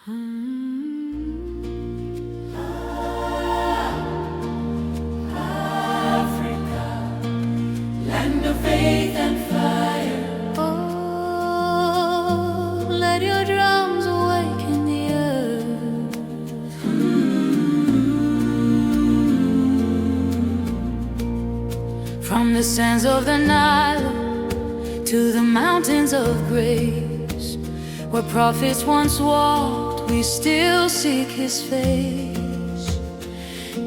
Africa, land of faith and fire. Oh, let your drums awaken the earth. From the sands of the Nile to the mountains of grace, where prophets once walked, we still seek His face.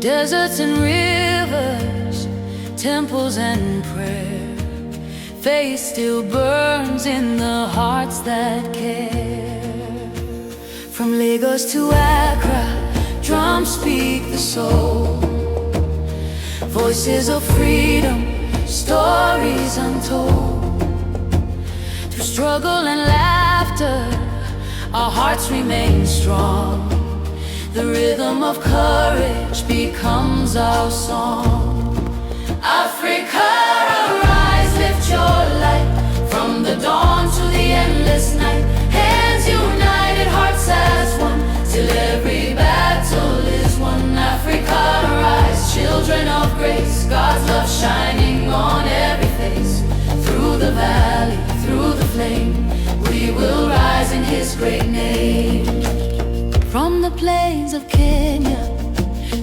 Deserts and rivers, temples and prayer, faith still burns in the hearts that care. From Lagos to Accra, drums speak the soul, voices of freedom, stories untold. Through struggle and laughter, our hearts remain strong. The rhythm of courage becomes our song. Africa, arise, lift your light, from the dawn to the endless night. Hands united, hearts as one, till every battle is won. Africa, arise, children of grace, God's love shining on every face. Through the valley, through the flame, we will rise in His great name. From the plains of Kenya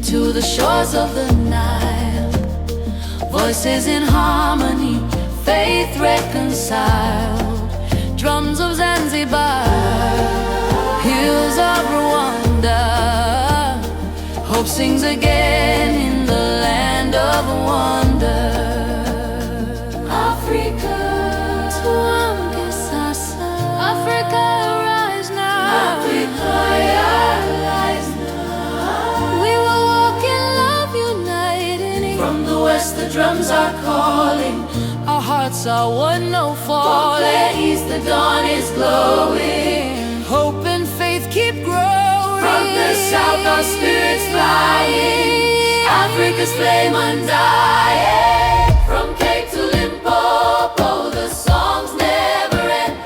to the shores of the Nile, voices in harmony, faith reconciled. Drums of Zanzibar, hills of Rwanda, hope sings again in the land of wonder. Africa, Africa, rise now. Africa, rise now. We will walk in love, united. From the west, the drums are calling. Our hearts are one, no falling. From the east, the dawn is glowing. Hope and faith keep growing. From the south, our spirits flying. Africa's flame undying. From Cape to Limpopo, the songs never end.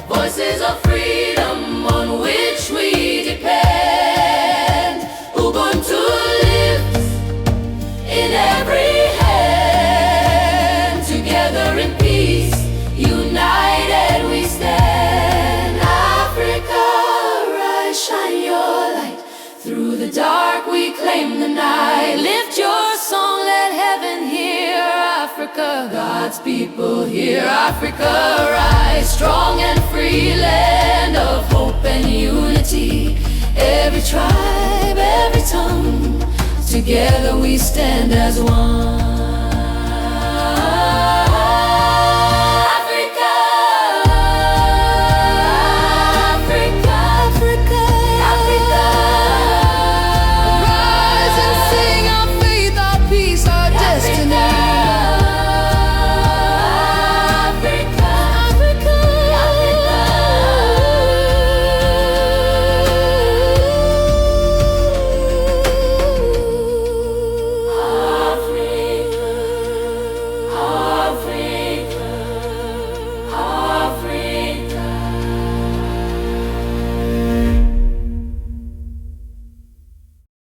Voices of freedom on which we depend. Ubuntu lives in every hand. Together in peace, united we stand. Africa, rise, shine your light. Through the dark we claim the night. Lift your song, let heaven hear. Africa, God's people here. Africa, rise, strong and free, land of hope and unity. Every tribe, every tongue, together we stand as one.